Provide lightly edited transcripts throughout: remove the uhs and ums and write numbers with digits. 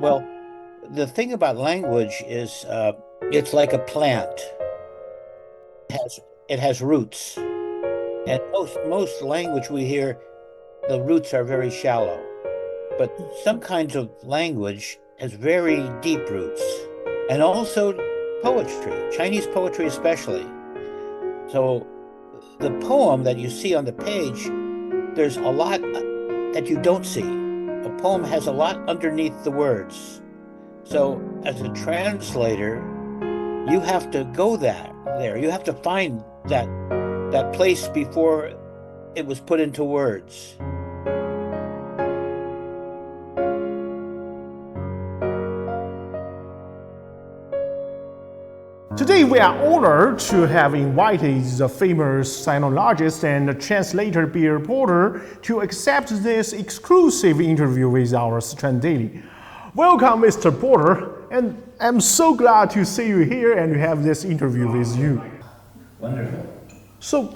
Well, the thing about language is it's like a plant. It has roots, and most language we hear, the roots are very shallow. But some kinds of language has very deep roots, and also poetry, Chinese poetry especially. So the poem that you see on the page, there's a lot that you don't see. A poem has a lot underneath the words. So as a translator, you have to go there. You have to find that place before it was put into words. Today, we are honored to have invited the famous sinologist and translator Bill Porter to accept this exclusive interview with our Sichuan Daily. Welcome, Mr. Porter, and I'm so glad to see you here and to have this interview with you. Wonderful. So,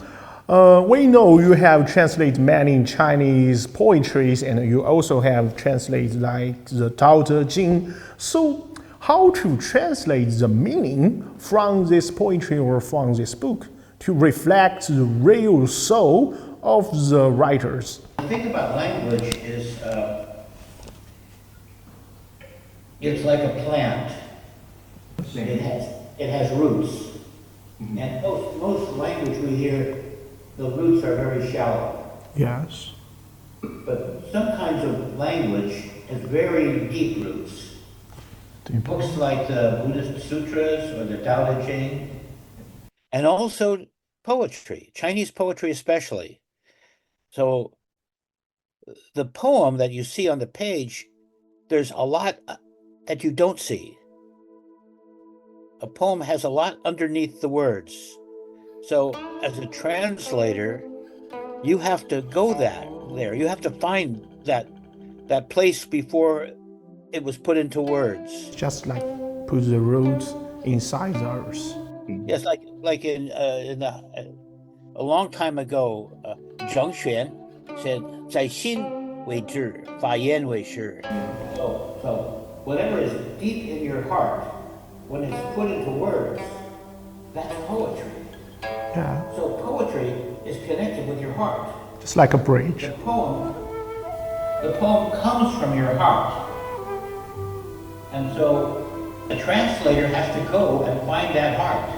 we know you have translated many Chinese poetries, and you also have translated like the Tao Te Ching. So, how to translate the meaning from this poetry or from this book to reflect the real soul of the writers? The thing about language is it's like a plant. It has roots. Mm-hmm. And most language we hear, the roots are very shallow. Yes. But some kinds of language has very deep roots. Books like the Buddhist sutras or the Tao Te Ching, and also poetry, Chinese poetry especially. So the poem that you see on the page, there's a lot that you don't see. A poem has a lot underneath the words. So as a translator, you have to go there. You have to find that place before it was put into words. Just like put the roots inside the earth. Yes, like in a long time ago, Zheng Xuan said, 在心为志，法言为师. So whatever is deep in your heart, when it's put into words, that's poetry. Yeah. So poetry is connected with your heart. Just like a bridge. The poem comes from your heart. And so the translator has to go and find that heart.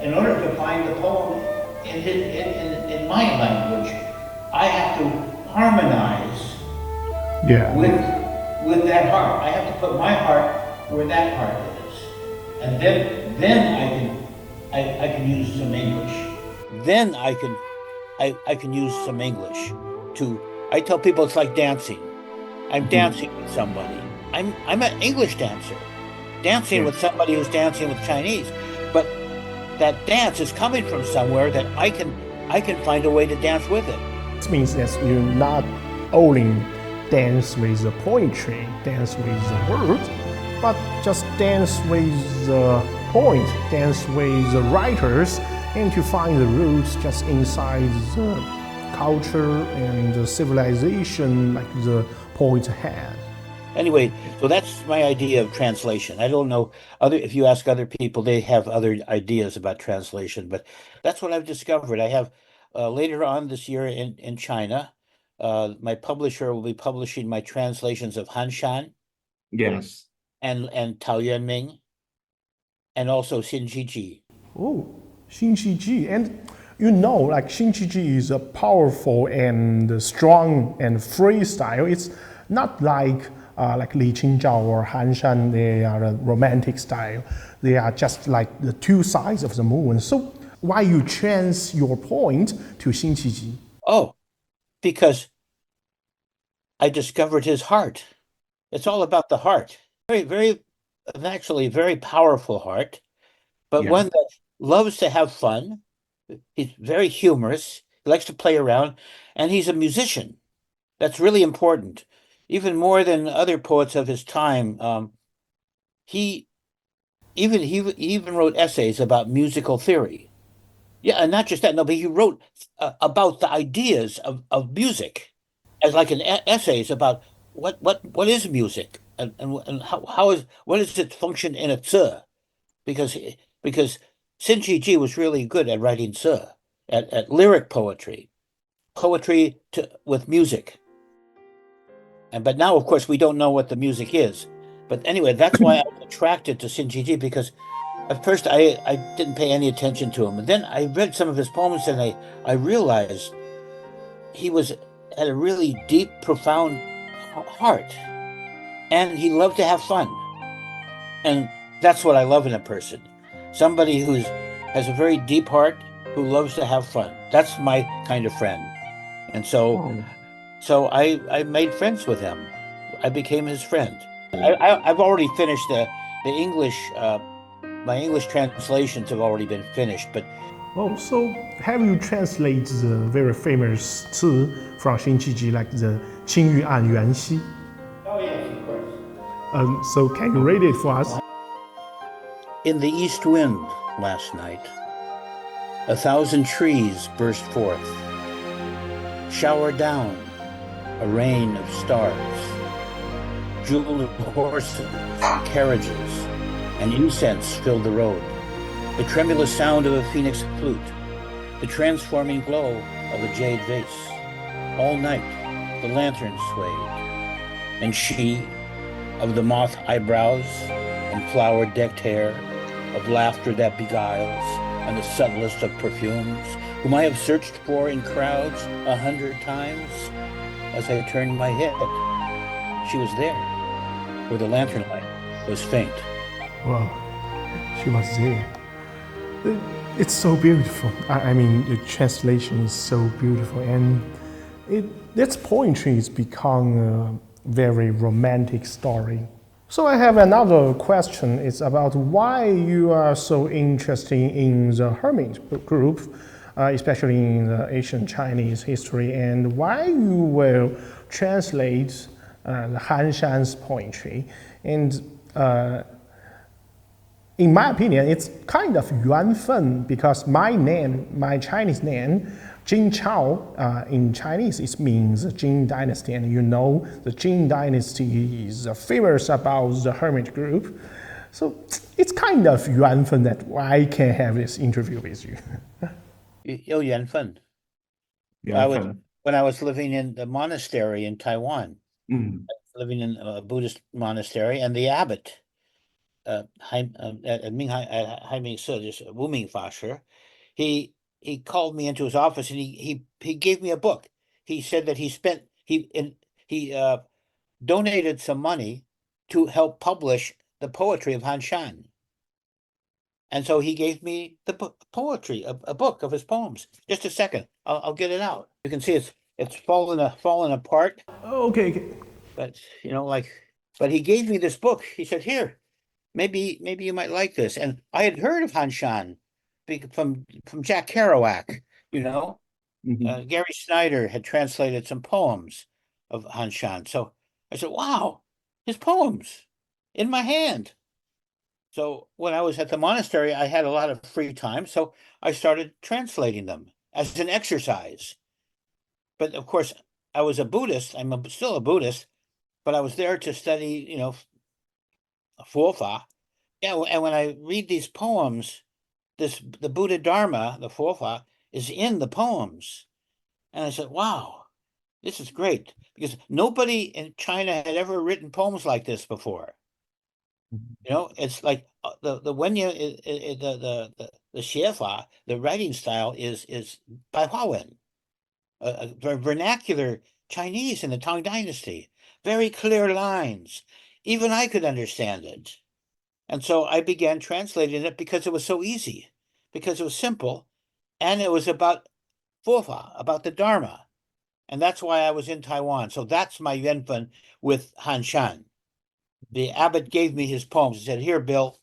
In order to find the poem in my language, I have to harmonize with that heart. I have to put my heart where that heart is. And then I can use some English. Then I can use some English I tell people it's like dancing. I'm dancing with somebody. I'm an English dancer, dancing with somebody who's dancing with Chinese, but that dance is coming from somewhere that I can find a way to dance with it. This means that you not only dance with the poetry, dance with the words, but just dance with the point, dance with the writers, and to find the roots just inside the culture and the civilization like the poet had. Anyway, so that's my idea of translation. I don't know if you ask other people, they have other ideas about translation, but that's what I've discovered. I have later on this year in China, my publisher will be publishing my translations of Han Shan. Yes. And Tao Yuanming, and also Xin Qiji. Oh, Xin Qiji. And you know, like Xin Qiji is a powerful and strong and free style. It's not like Li Qingzhao or Han Shan, they are a romantic style. They are just like the two sides of the moon. So why you change your point to Xin Qiji? Oh, because I discovered his heart. It's all about the heart. Actually very powerful heart, but one that loves to have fun. He's very humorous. He likes to play around, and he's a musician. That's really important. Even more than other poets of his time, he even wrote essays about musical theory. Yeah, and not just that. No, but he wrote about the ideas of music as like essays about what is music, and how is what does it function in a zi? Because because Xin Qiji was really good at writing zi, at lyric poetry, with music. And but now, of course, we don't know what the music is. But anyway, that's why I was attracted to Xin Qiji, because at first I didn't pay any attention to him. And then I read some of his poems, and I realized he had a really deep, profound heart, and he loved to have fun. And that's what I love in a person. Somebody has a very deep heart, who loves to have fun. That's my kind of friend. And so Oh. so I made friends with him. I became his friend. I've already finished the English. My English translations have already been finished, but Oh, so have you translated the very famous 词 from Xin Qiji, like the 青玉案缘兮? oh yes, of course. So can you read it for us? In the east wind last night, 1,000 trees burst forth, shower down a rain of stars, jeweled horses, carriages, and incense filled the road. The tremulous sound of a phoenix flute, the transforming glow of a jade vase. All night the lantern swayed, and she, of the moth eyebrows and flower-decked hair, of laughter that beguiles, and the subtlest of perfumes, whom I have searched for in crowds 100 times, as I turned my head, she was there, where the lantern light was faint. Wow, she was there. It's so beautiful. I mean, the translation is so beautiful, and its poetry has become a very romantic story. So I have another question. It's about why you are so interested in the hermit group, especially in the ancient Chinese history, and why you will translate the Han Shan's poetry. And in my opinion, it's kind of 缘分, because my name, my Chinese name, Jin Chao, in Chinese, it means the Jin dynasty. And you know, the Jin dynasty is famous about the hermit group. So it's kind of 缘分 that I can have this interview with you. 有缘分. When I was living in the monastery in Taiwan, living in a Buddhist monastery, and the abbot, Wu Ming Fa, he called me into his office, and he gave me a book. He said that he donated some money to help publish the poetry of Han Shan. And so he gave me the poetry, a book of his poems. Just a second, I'll get it out. You can see it's fallen apart. Okay. But but he gave me this book. He said, "Here, maybe you might like this." And I had heard of Han Shan from Jack Kerouac. Gary Snyder had translated some poems of Han Shan. So I said, "Wow, his poems in my hand." So when I was at the monastery, I had a lot of free time, so I started translating them as an exercise. But of course, I was a Buddhist. I'm still a Buddhist, but I was there to study, Fofa. Yeah, and when I read these poems, the Buddha Dharma, the Fofa, is in the poems. And I said, wow, this is great, because nobody in China had ever written poems like this before. It's like the Xiefa, the writing style is Bai Huawen, a vernacular Chinese in the Tang Dynasty. Very clear lines. Even I could understand it. And so I began translating it because it was so easy, because it was simple, and it was about Fofa, about the Dharma. And that's why I was in Taiwan. So that's my yuanfen with Han Shan. The abbot gave me his poems. He said, "Here, Bill,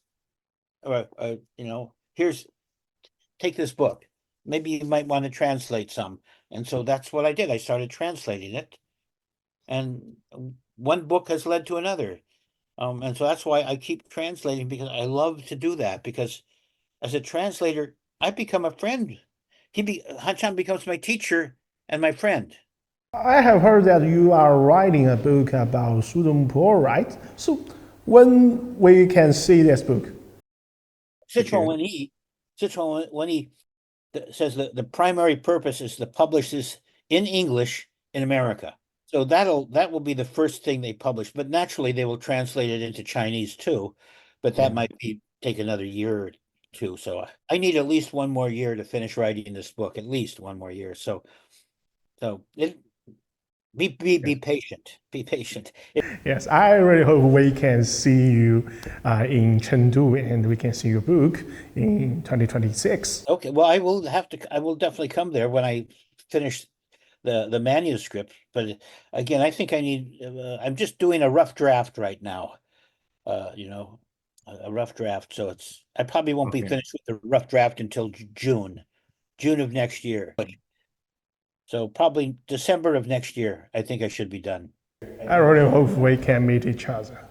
take this book. Maybe you might want to translate some." And so that's what I did. I started translating it, and one book has led to another. And so that's why I keep translating, because I love to do that, because as a translator, I become a friend. Han Shan becomes my teacher and my friend. I have heard that you are writing a book about Sudongpo, right? So when we can see this book? Sichuan Wenyi says that the primary purpose is to publish this in English in America. So that will be the first thing they publish, but naturally they will translate it into Chinese too. But that might take another year or two. So I need at least one more year to finish writing this book, at least one more year. So be patient. Be patient. Yes, I really hope we can see you in Chengdu and we can see your book in 2026. Okay, well, I will definitely come there when I finish the manuscript. But again, I think I'm just doing a rough draft right now. A rough draft. So I probably won't be finished with the rough draft until June of next year. So probably December of next year, I think I should be done. I really hope we can meet each other.